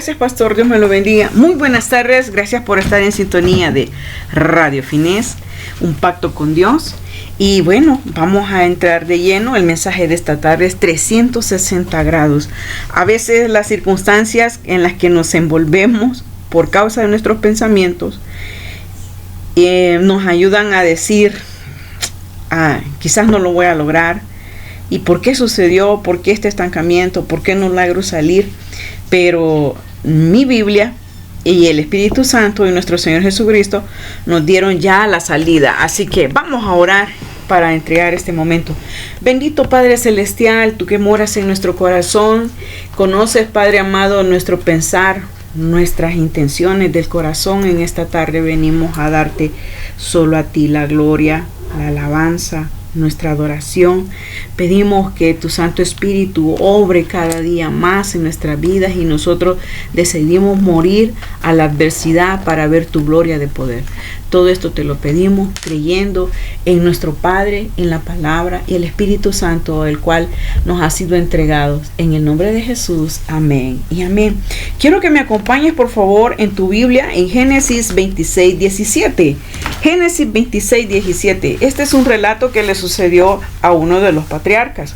Gracias, pastor, Dios me lo bendiga. Muy buenas tardes, gracias por estar en sintonía de Radio Finés, un pacto con Dios. Y bueno, vamos a entrar de lleno. El mensaje de esta tarde es 360 grados. A veces las circunstancias en las que nos envolvemos por causa de nuestros pensamientos nos ayudan a decir, quizás no lo voy a lograr. ¿Y por qué sucedió? ¿Por qué este estancamiento? ¿Por qué no logro salir? Pero mi Biblia y el Espíritu Santo y nuestro Señor Jesucristo nos dieron ya la salida. Así que vamos a orar para entregar este momento. Bendito Padre Celestial, tú que moras en nuestro corazón, conoces, Padre amado, nuestro pensar, nuestras intenciones del corazón. En esta tarde venimos a darte solo a ti la gloria, la alabanza, nuestra adoración. Pedimos que tu Santo Espíritu obre cada día más en nuestras vidas y nosotros decidimos morir a la adversidad para ver tu gloria de poder. Todo esto te lo pedimos creyendo en nuestro Padre, en la palabra y el Espíritu Santo, el cual nos ha sido entregado. En el nombre de Jesús, amén y amén. Quiero que me acompañes, por favor, en tu Biblia, en Génesis 26:17. Génesis 26:17. Este es un relato que le sucedió a uno de los patriarcas.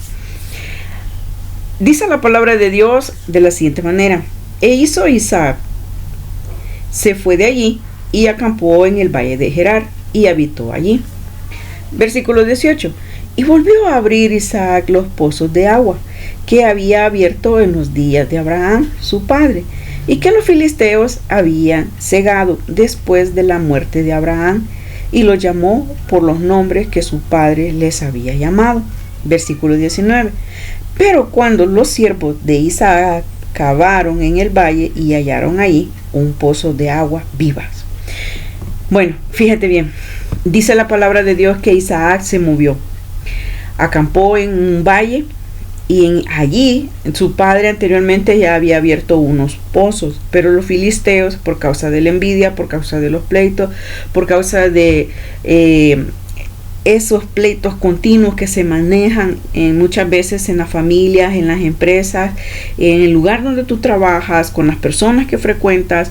Dice la palabra de Dios de la siguiente manera: E hizo Isaac, se fue de allí y acampó en el valle de Gerar y habitó allí. Versículo 18. Y volvió a abrir Isaac los pozos de agua que había abierto en los días de Abraham, su padre, y que los filisteos habían cegado después de la muerte de Abraham, y los llamó por los nombres que su padre les había llamado. Versículo 19. Pero cuando los siervos de Isaac cavaron en el valle y hallaron ahí un pozo de aguas vivas. Bueno, fíjate bien, dice la palabra de Dios que Isaac se movió, acampó en un valle y allí su padre anteriormente ya había abierto unos pozos, pero los filisteos, por causa de la envidia, por causa de los pleitos, por causa de esos pleitos continuos que se manejan muchas veces en las familias, en las empresas, en el lugar donde tú trabajas, con las personas que frecuentas.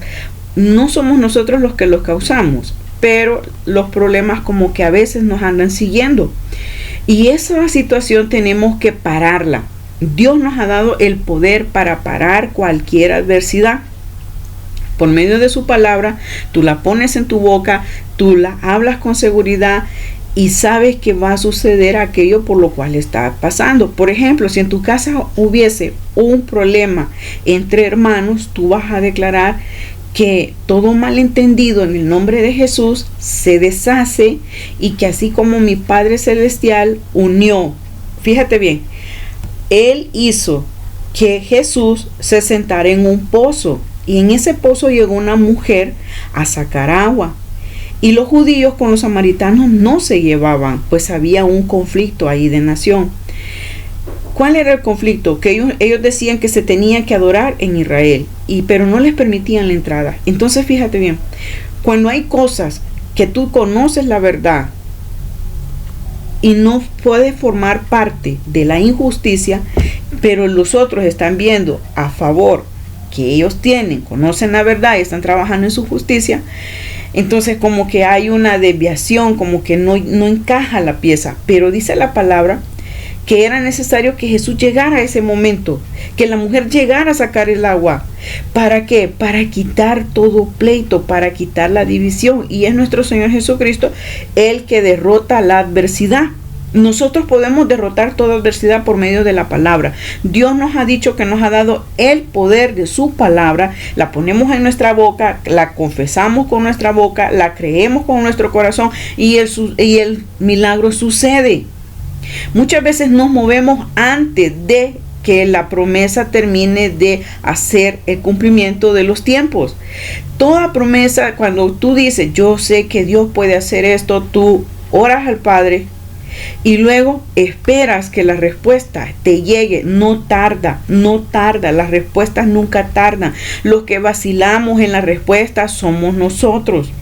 No somos nosotros los que los causamos, pero los problemas como que a veces nos andan siguiendo. Y esa situación tenemos que pararla. Dios nos ha dado el poder para parar cualquier adversidad. Por medio de su palabra, tú la pones en tu boca, tú la hablas con seguridad y sabes que va a suceder aquello por lo cual está pasando. Por ejemplo, si en tu casa hubiese un problema entre hermanos, tú vas a declarar que todo malentendido en el nombre de Jesús se deshace, y que así como mi Padre Celestial unió, fíjate bien, Él hizo que Jesús se sentara en un pozo, y en ese pozo llegó una mujer a sacar agua, y los judíos con los samaritanos no se llevaban, pues había un conflicto ahí de nación. ¿Cuál era el conflicto? Que ellos decían que se tenía que adorar en Israel, pero no les permitían la entrada. Entonces fíjate bien, cuando hay cosas que tú conoces la verdad y no puedes formar parte de la injusticia, pero los otros están viendo a favor que ellos conocen la verdad y están trabajando en su justicia, entonces como que hay una desviación, como que no encaja la pieza. Pero dice la palabra que era necesario que Jesús llegara a ese momento, que la mujer llegara a sacar el agua. ¿Para qué? Para quitar todo pleito, para quitar la división. Y es nuestro Señor Jesucristo el que derrota la adversidad. Nosotros podemos derrotar toda adversidad por medio de la palabra. Dios nos ha dicho que nos ha dado el poder de su palabra. La ponemos en nuestra boca, la confesamos con nuestra boca, la creemos con nuestro corazón y el milagro sucede. Muchas veces nos movemos antes de que la promesa termine de hacer el cumplimiento de los tiempos. Toda promesa, cuando tú dices, yo sé que Dios puede hacer esto, tú oras al Padre y luego esperas que la respuesta te llegue. No tarda, las respuestas nunca tardan. Los que vacilamos en la respuesta somos nosotros.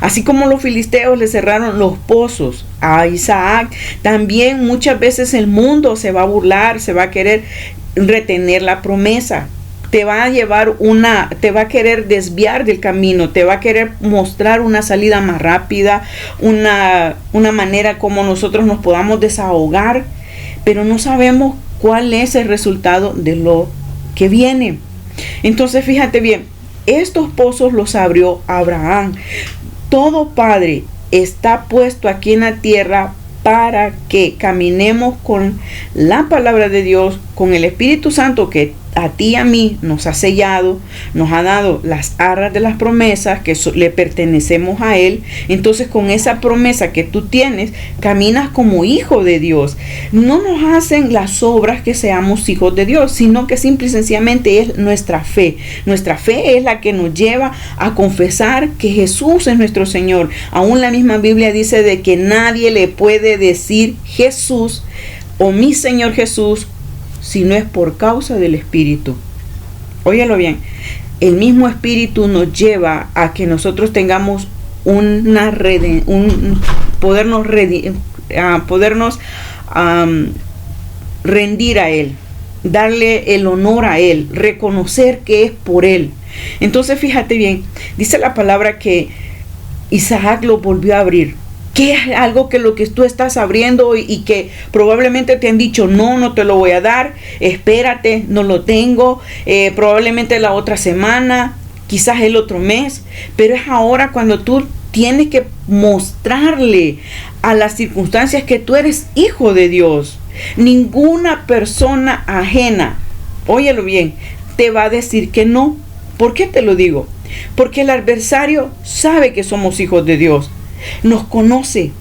Así como los filisteos le cerraron los pozos a Isaac, también muchas veces el mundo se va a burlar, se va a querer retener la promesa. te va a llevar te va a querer desviar del camino, te va a querer mostrar una salida más rápida, una manera como nosotros nos podamos desahogar, pero no sabemos cuál es el resultado de lo que viene. Entonces fíjate bien, estos pozos los abrió Abraham. Todo padre está puesto aquí en la tierra para que caminemos con la palabra de Dios, con el Espíritu Santo que a ti y a mí nos ha sellado, nos ha dado las arras de las promesas que le pertenecemos a Él. Entonces con esa promesa que tú tienes, caminas como hijo de Dios. No nos hacen las obras que seamos hijos de Dios, sino que simple y sencillamente es nuestra fe. Nuestra fe es la que nos lleva a confesar que Jesús es nuestro Señor. Aún la misma Biblia dice de que nadie le puede decir Jesús o mi Señor Jesús si no es por causa del Espíritu. Óyelo bien, el mismo Espíritu nos lleva a que nosotros tengamos podernos rendir a Él, darle el honor a Él, reconocer que es por Él. Entonces fíjate bien, dice la palabra que Isaac lo volvió a abrir. ¿Qué es algo que lo que tú estás abriendo y que probablemente te han dicho, no te lo voy a dar, espérate, no lo tengo, probablemente la otra semana, quizás el otro mes, pero es ahora cuando tú tienes que mostrarle a las circunstancias que tú eres hijo de Dios? Ninguna persona ajena, óyelo bien, te va a decir que no. ¿Por qué te lo digo? Porque el adversario sabe que somos hijos de Dios. Nos conoce.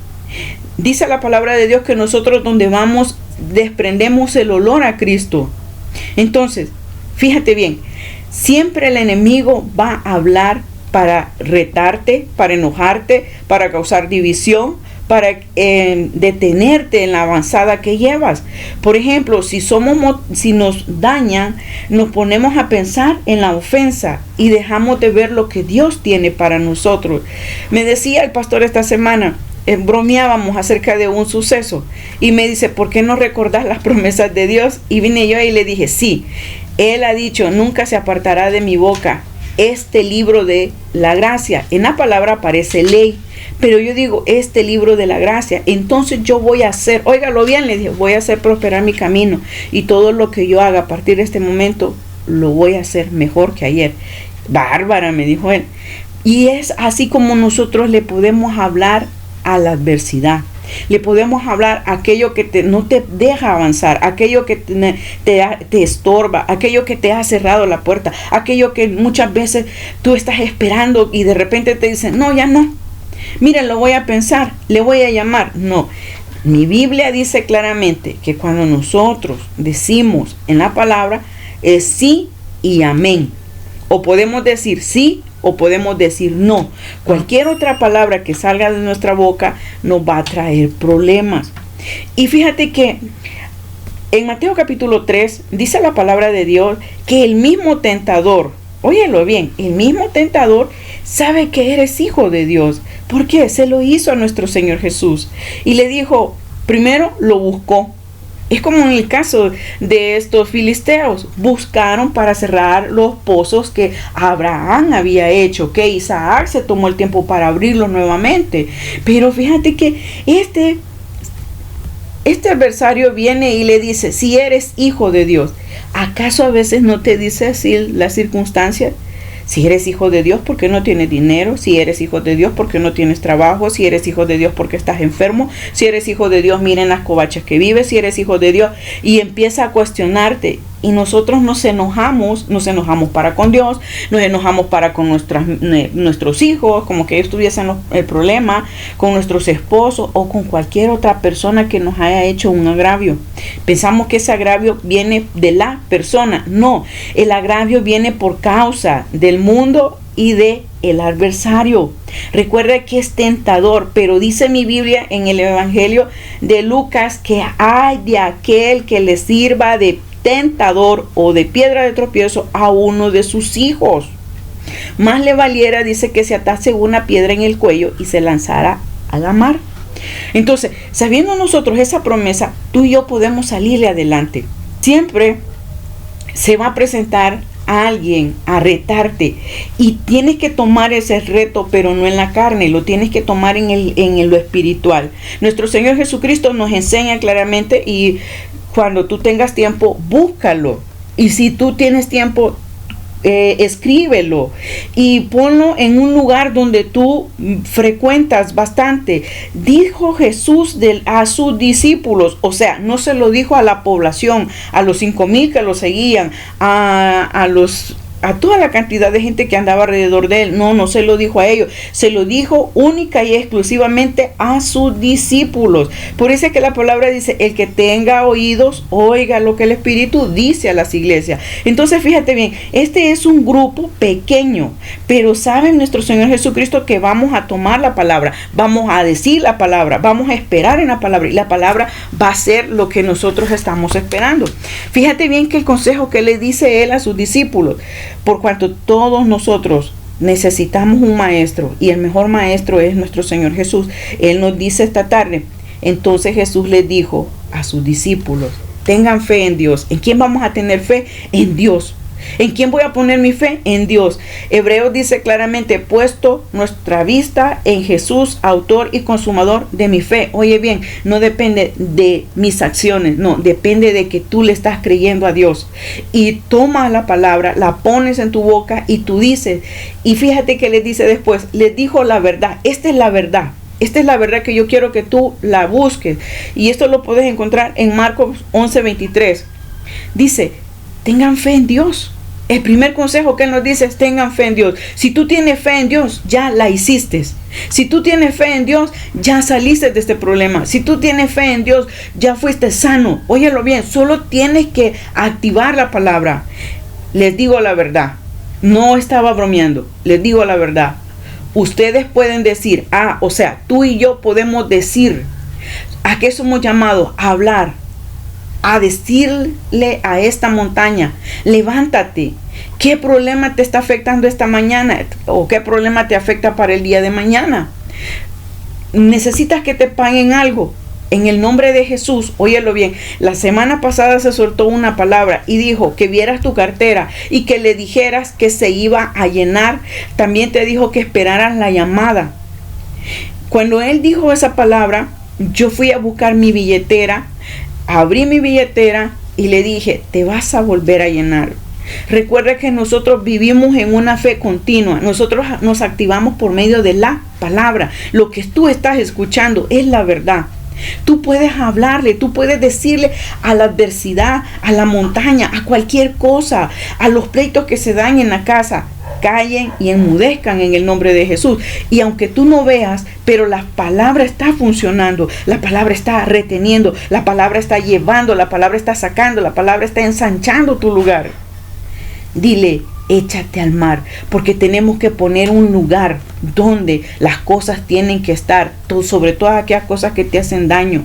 Dice la palabra de Dios que nosotros donde vamos desprendemos el olor a Cristo. Entonces, fíjate bien, siempre el enemigo va a hablar para retarte, para enojarte, para causar división, para detenerte en la avanzada que llevas. Por ejemplo, si nos dañan, nos ponemos a pensar en la ofensa y dejamos de ver lo que Dios tiene para nosotros. Me decía el pastor esta semana, bromeábamos acerca de un suceso y me dice, ¿por qué no recordás las promesas de Dios? Y vine yo y le dije, sí, Él ha dicho, nunca se apartará de mi boca este libro de la gracia. En la palabra aparece ley, pero yo digo, este libro de la gracia, entonces yo voy a hacer, óigalo bien, le dije, voy a hacer prosperar mi camino y todo lo que yo haga a partir de este momento, lo voy a hacer mejor que ayer. Bárbara, me dijo él. Y es así como nosotros le podemos hablar a la adversidad. Le podemos hablar a aquello que no te deja avanzar, aquello que te estorba, aquello que te ha cerrado la puerta, aquello que muchas veces tú estás esperando y de repente te dicen, no, ya no. Mira, lo voy a pensar, le voy a llamar. No, mi Biblia dice claramente que cuando nosotros decimos en la palabra es sí y amén. O podemos decir sí o podemos decir no. Cualquier otra palabra que salga de nuestra boca nos va a traer problemas. Y fíjate que en Mateo capítulo 3 dice la palabra de Dios que el mismo tentador, óyelo bien, el mismo tentador sabe que eres hijo de Dios. ¿Por qué? Se lo hizo a nuestro Señor Jesús. Y le dijo, primero lo buscó. Es como en el caso de estos filisteos. Buscaron para cerrar los pozos que Abraham había hecho, que Isaac se tomó el tiempo para abrirlos nuevamente. Pero fíjate que este adversario viene y le dice, si eres hijo de Dios, ¿acaso a veces no te dice así las circunstancias? Si eres hijo de Dios, ¿por qué no tienes dinero? Si eres hijo de Dios, ¿por qué no tienes trabajo? Si eres hijo de Dios, ¿por qué estás enfermo? Si eres hijo de Dios, miren las covachas que vives. Si eres hijo de Dios, y empieza a cuestionarte. Y nosotros nos enojamos para con Dios, nos enojamos para con nuestros hijos, como que ellos tuviesen el problema, con nuestros esposos o con cualquier otra persona que nos haya hecho un agravio. Pensamos que ese agravio viene de la persona. No, el agravio viene por causa del mundo y de el adversario. Recuerda que es tentador, pero dice mi Biblia en el Evangelio de Lucas que hay de aquel que le sirva de tentador o de piedra de tropiezo a uno de sus hijos. Más le valiera, dice, que se atase una piedra en el cuello y se lanzara a la mar. Entonces, sabiendo nosotros esa promesa, tú y yo podemos salirle adelante. Siempre se va a presentar alguien a retarte y tienes que tomar ese reto, pero no en la carne, lo tienes que tomar en lo espiritual. Nuestro Señor Jesucristo nos enseña claramente, y cuando tú tengas tiempo, búscalo. Y si tú tienes tiempo, escríbelo y ponlo en un lugar donde tú frecuentas bastante. Dijo Jesús a sus discípulos, o sea, no se lo dijo a la población, a los 5,000 que lo seguían, a toda la cantidad de gente que andaba alrededor de él. No se lo dijo a ellos, se lo dijo única y exclusivamente a sus discípulos. Por eso es que la palabra dice: el que tenga oídos, oiga lo que el Espíritu dice a las iglesias. Entonces fíjate bien, este es un grupo pequeño, pero sabe nuestro Señor Jesucristo que vamos a tomar la palabra, vamos a decir la palabra, vamos a esperar en la palabra, y la palabra va a ser lo que nosotros estamos esperando. Fíjate bien que el consejo que le dice él a sus discípulos: por cuanto todos nosotros necesitamos un maestro, y el mejor maestro es nuestro Señor Jesús. Él nos dice esta tarde, entonces Jesús les dijo a sus discípulos: tengan fe en Dios. ¿En quién vamos a tener fe? En Dios. ¿En quién voy a poner mi fe? En Dios. Hebreos dice claramente: puesto nuestra vista en Jesús, autor y consumador de mi fe. Oye bien, no depende de mis acciones, no, depende de que tú le estás creyendo a Dios. Y tomas la palabra, la pones en tu boca y tú dices. Y fíjate que les dice después, les dijo la verdad. Esta es la verdad. Esta es la verdad que yo quiero que tú la busques. Y esto lo puedes encontrar en Marcos 11:23. Dice: tengan fe en Dios. El primer consejo que nos dice es: tengan fe en Dios. Si tú tienes fe en Dios, ya la hiciste. Si tú tienes fe en Dios, ya saliste de este problema. Si tú tienes fe en Dios, ya fuiste sano. Óyelo bien, solo tienes que activar la palabra. Les digo la verdad. No estaba bromeando. Les digo la verdad. Ustedes pueden decir, o sea, tú y yo podemos decir. ¿A qué somos llamados? A hablar. A decirle a esta montaña: levántate. ¿Qué problema te está afectando esta mañana? ¿O qué problema te afecta para el día de mañana? ¿Necesitas que te paguen algo? En el nombre de Jesús, óyelo bien, la semana pasada se soltó una palabra y dijo que vieras tu cartera y que le dijeras que se iba a llenar. También te dijo que esperaras la llamada. Cuando él dijo esa palabra, yo fui a buscar mi billetera, abrí mi billetera y le dije: te vas a volver a llenar. Recuerda que nosotros vivimos en una fe continua. Nosotros nos activamos por medio de la palabra. Lo que tú estás escuchando es la verdad. Tú puedes hablarle, tú puedes decirle a la adversidad, a la montaña, a cualquier cosa, a los pleitos que se dan en la casa: callen y enmudezcan en el nombre de Jesús. Y aunque tú no veas, pero la palabra está funcionando, la palabra está reteniendo, la palabra está llevando, la palabra está sacando, la palabra está ensanchando tu lugar. Dile: échate al mar, porque tenemos que poner un lugar donde las cosas tienen que estar, sobre todas aquellas cosas que te hacen daño.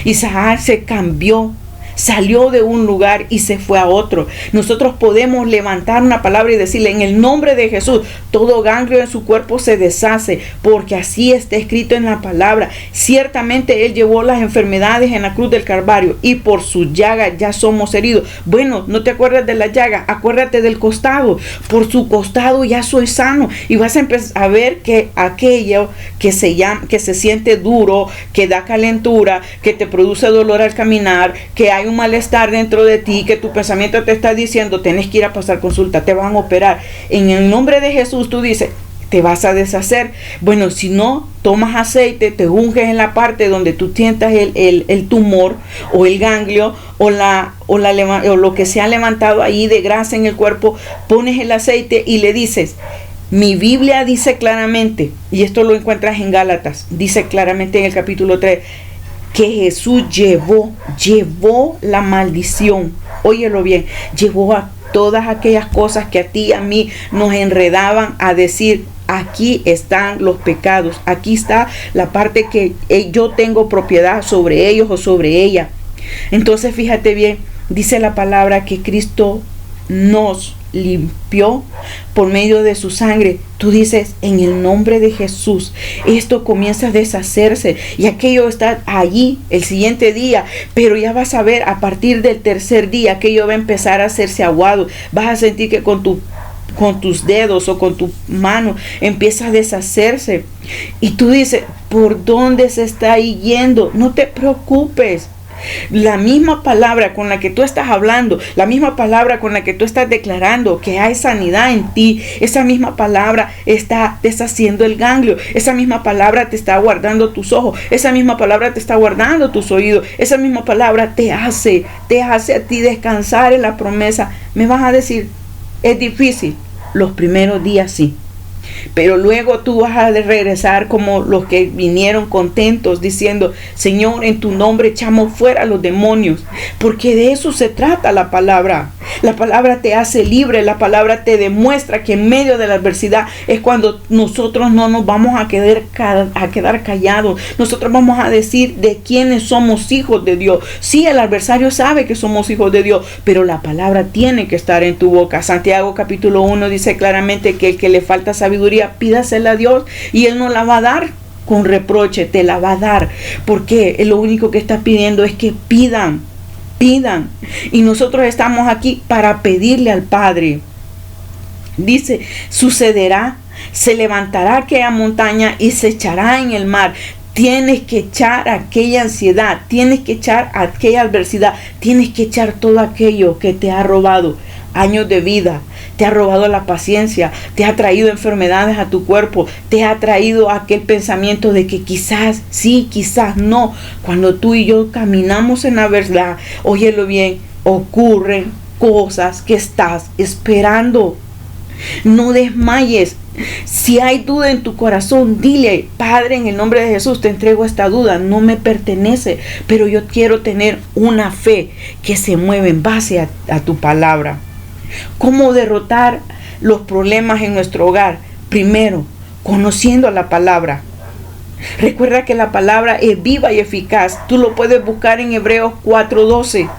Isaac se cambió, salió de un lugar y se fue a otro. Nosotros podemos levantar una palabra y decirle: en el nombre de Jesús, todo ganglio en su cuerpo se deshace, porque así está escrito en la palabra. Ciertamente Él llevó las enfermedades en la cruz del Calvario, y por su llaga ya somos heridos. Bueno, no te acuerdas de la llaga, acuérdate del costado. Por su costado ya soy sano. Y vas a empezar a ver que aquello que se siente duro, que da calentura, que te produce dolor al caminar, que hay un malestar dentro de ti, que tu pensamiento te está diciendo: tienes que ir a pasar consulta, te van a operar. En el nombre de Jesús tú dices: te vas a deshacer. Bueno, si no, tomas aceite, te unges en la parte donde tú sientas el tumor o el ganglio o lo que se ha levantado ahí de grasa en el cuerpo, pones el aceite y le dices: mi Biblia dice claramente, y esto lo encuentras en Gálatas, dice claramente en el capítulo 3, que Jesús llevó la maldición. Óyelo bien, llevó a todas aquellas cosas que a ti y a mí nos enredaban a decir: aquí están los pecados, aquí está la parte que yo tengo propiedad sobre ellos o sobre ella. Entonces fíjate bien, dice la palabra que Cristo nos limpió por medio de su sangre. Tú dices, en el nombre de Jesús, esto comienza a deshacerse, y aquello está allí el siguiente día, pero ya vas a ver a partir del tercer día, aquello va a empezar a hacerse aguado. Vas a sentir que con tus dedos o con tu mano empieza a deshacerse, y tú dices, ¿por dónde se está yendo? No te preocupes. La misma palabra con la que tú estás hablando, la misma palabra con la que tú estás declarando que hay sanidad en ti, esa misma palabra está deshaciendo el ganglio, esa misma palabra te está guardando tus ojos, esa misma palabra te está guardando tus oídos, esa misma palabra te hace a ti descansar en la promesa. Me vas a decir, es difícil. Los primeros días sí, pero luego tú vas a regresar como los que vinieron contentos diciendo, Señor, en tu nombre echamos fuera a los demonios, porque de eso se trata la palabra. La palabra te hace libre, la palabra te demuestra que en medio de la adversidad es cuando nosotros no nos vamos a quedar callados. Nosotros vamos a decir de quiénes somos hijos de Dios. Sí, el adversario sabe que somos hijos de Dios, pero la palabra tiene que estar en tu boca. Santiago capítulo 1 dice claramente que el que le falta sabiduría, pídasela a Dios y Él no la va a dar con reproche, te la va a dar, porque lo único que está pidiendo es que pidan. Y nosotros estamos aquí para pedirle al Padre. Dice, sucederá, se levantará aquella montaña y se echará en el mar. Tienes que echar aquella ansiedad, tienes que echar aquella adversidad, tienes que echar todo aquello que te ha robado años de vida, te ha robado la paciencia, te ha traído enfermedades a tu cuerpo, te ha traído aquel pensamiento de que quizás sí, quizás no. Cuando tú y yo caminamos en la verdad, óyelo bien, ocurren cosas que estás esperando. No desmayes. Si hay duda en tu corazón, dile, Padre, en el nombre de Jesús te entrego esta duda, no me pertenece, pero yo quiero tener una fe que se mueve en base a tu palabra. ¿Cómo derrotar los problemas en nuestro hogar? Primero, conociendo la palabra. Recuerda que la palabra es viva y eficaz. Tú lo puedes buscar en Hebreos 4:12.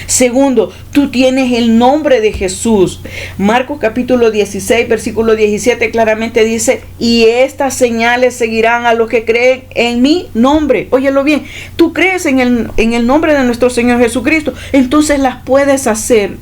Segundo, tú tienes el nombre de Jesús. Marcos capítulo 16, versículo 17 claramente dice, y estas señales seguirán a los que creen en mi nombre. Óyelo bien, tú crees en el nombre de nuestro Señor Jesucristo, entonces las puedes hacer.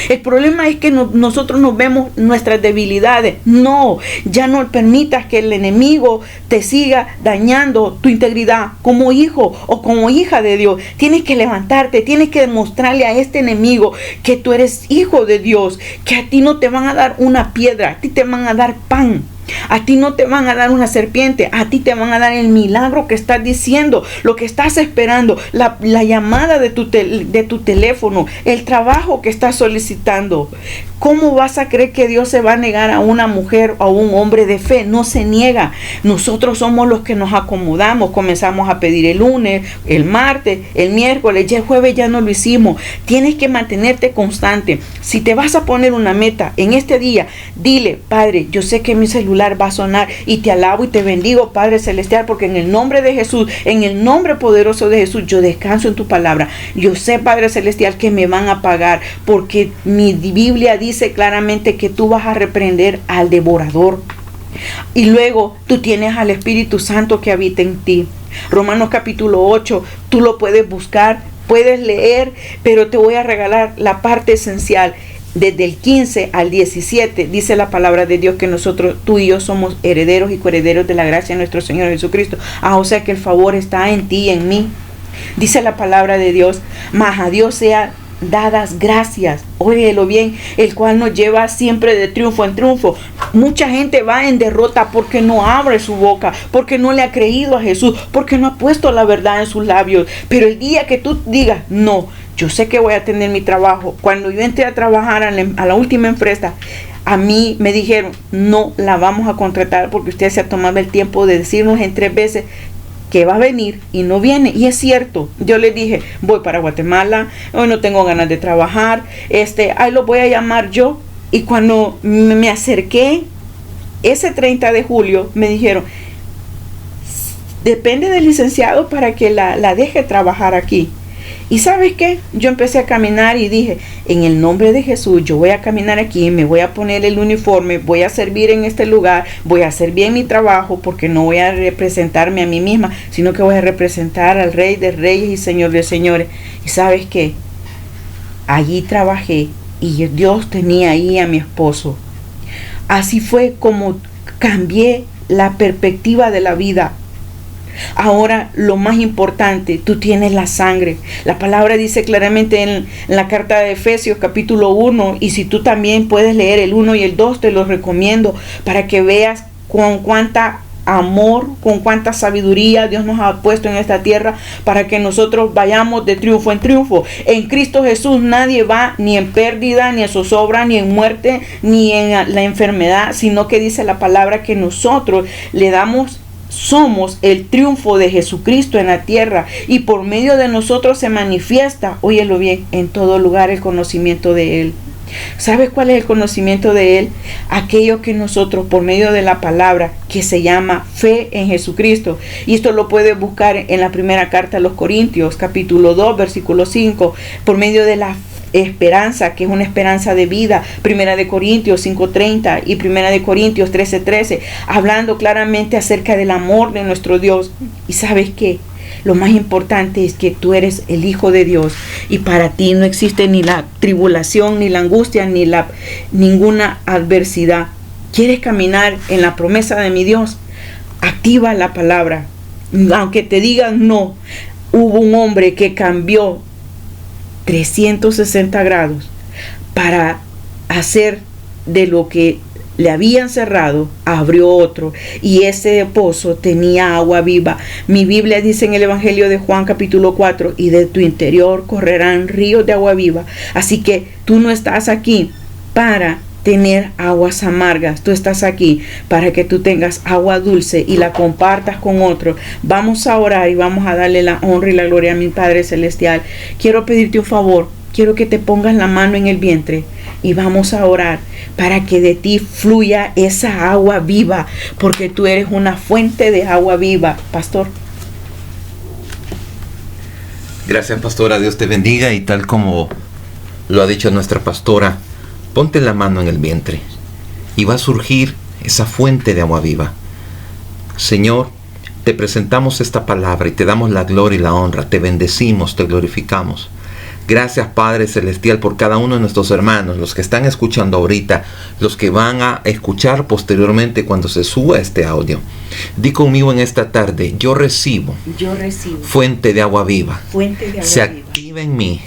El problema es que nosotros nos vemos nuestras debilidades. No, ya no permitas que el enemigo te siga dañando tu integridad como hijo o como hija de Dios. Tienes que levantarte, tienes que demostrarle a este enemigo que tú eres hijo de Dios, que a ti no te van a dar una piedra, a ti te van a dar pan. A ti no te van a dar una serpiente, a ti te van a dar el milagro que estás diciendo, lo que estás esperando, la llamada de tu teléfono, el trabajo que estás solicitando. ¿Cómo vas a creer que Dios se va a negar a una mujer o a un hombre de fe? No se niega. Nosotros somos los que nos acomodamos. Comenzamos a pedir el lunes, el martes, el miércoles, ya el jueves ya no lo hicimos. Tienes que mantenerte constante. Si te vas a poner una meta en este día, dile, Padre, yo sé que mi celular va a sonar y te alabo y te bendigo, Padre Celestial, porque en el nombre de Jesús, en el nombre poderoso de Jesús, yo descanso en tu palabra. Yo sé, Padre Celestial, que me van a pagar, porque mi Biblia dice claramente que tú vas a reprender al devorador. Y luego tú tienes al Espíritu Santo que habita en ti. Romanos capítulo 8, tú lo puedes buscar, puedes leer, pero te voy a regalar la parte esencial. Desde el 15 al 17 dice la palabra de Dios que nosotros, tú y yo, somos herederos y coherederos de la gracia de nuestro Señor Jesucristo. O sea que el favor está en ti y en mí. Dice la palabra de Dios, mas a Dios sea dadas gracias, óyelo bien, el cual nos lleva siempre de triunfo en triunfo. Mucha gente va en derrota porque no abre su boca, porque no le ha creído a Jesús, porque no ha puesto la verdad en sus labios. Pero el día que tú digas, no, yo sé que voy a tener mi trabajo. Cuando yo entré a trabajar a la última empresa, a mí me dijeron, no la vamos a contratar porque usted se ha tomado el tiempo de decirnos en 3 veces que va a venir y no viene. Y es cierto, yo le dije, voy para Guatemala, hoy no tengo ganas de trabajar, ahí lo voy a llamar yo. Y cuando me acerqué ese 30 de julio, me dijeron, depende del licenciado para que la deje trabajar aquí. Y ¿sabes qué? Yo empecé a caminar y dije, en el nombre de Jesús, yo voy a caminar aquí, me voy a poner el uniforme, voy a servir en este lugar, voy a hacer bien mi trabajo, porque no voy a representarme a mí misma, sino que voy a representar al Rey de Reyes y Señor de Señores. Y ¿sabes qué? Allí trabajé y Dios tenía ahí a mi esposo. Así fue como cambié la perspectiva de la vida. Ahora lo más importante, tú tienes la sangre. La palabra dice claramente en la carta de Efesios capítulo 1, y si tú también puedes leer el 1 y el 2, te los recomiendo para que veas con cuánta amor, con cuánta sabiduría Dios nos ha puesto en esta tierra para que nosotros vayamos de triunfo en triunfo. En Cristo Jesús nadie va ni en pérdida, ni en zozobra, ni en muerte, ni en la enfermedad, sino que dice la palabra que nosotros somos el triunfo de Jesucristo en la tierra, y por medio de nosotros se manifiesta, óyelo bien, en todo lugar el conocimiento de Él. ¿Sabes cuál es el conocimiento de Él? Aquello que nosotros, por medio de la palabra, que se llama fe en Jesucristo. Y esto lo puedes buscar en la primera carta a los Corintios, capítulo 2, versículo 5, por medio de la esperanza, que es una esperanza de vida, primera de Corintios 5:30 y primera de Corintios 13:13, hablando claramente acerca del amor de nuestro Dios. Y ¿sabes qué? Lo más importante es que tú eres el Hijo de Dios, y para ti no existe ni la tribulación, ni la angustia, ni ninguna adversidad. ¿Quieres caminar en la promesa de mi Dios? Activa la palabra. Aunque te digan no, hubo un hombre que cambió 360 grados para hacer de lo que le habían cerrado, abrió otro, y ese pozo tenía agua viva. Mi Biblia dice en el Evangelio de Juan capítulo 4, y de tu interior correrán ríos de agua viva. Así que tú no estás aquí para tener aguas amargas, tú estás aquí para que tú tengas agua dulce y la compartas con otros. Vamos a orar y vamos a darle la honra y la gloria a mi Padre Celestial. Quiero pedirte un favor, quiero que te pongas la mano en el vientre y vamos a orar para que de ti fluya esa agua viva, porque tú eres una fuente de agua viva, pastor. Gracias, pastora, Dios te bendiga, y tal como lo ha dicho nuestra pastora, ponte la mano en el vientre y va a surgir esa fuente de agua viva. Señor, te presentamos esta palabra y te damos la gloria y la honra, te bendecimos, te glorificamos. Gracias, Padre Celestial, por cada uno de nuestros hermanos, los que están escuchando ahorita, los que van a escuchar posteriormente cuando se suba este audio. Di conmigo en esta tarde: yo recibo fuente de agua viva. Se activa en mí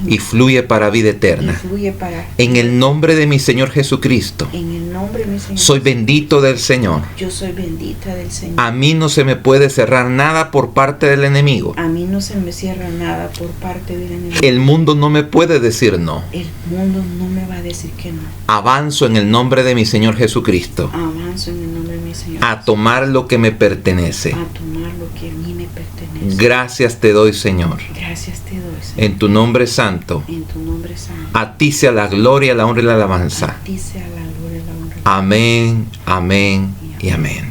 y fluye para vida eterna. En el nombre de mi Señor Jesucristo. Soy bendito del Señor. Yo soy bendita del Señor. A mí no se me puede cerrar nada por parte del enemigo. A mí no se me cierra nada por parte del enemigo. El mundo no me puede decir no. El mundo no me va a decir que no. Avanzo en el nombre de mi Señor Jesucristo. Avanzo en el nombre de mi Señor. A tomar lo que me pertenece. A tomar lo que a mí me pertenece. Gracias te doy, Señor. Gracias te doy, Señor. En tu nombre santo. En tu nombre santo. A ti sea la gloria, la honra y la alabanza. A ti sea la gloria y la honra. Amén, amén y amén.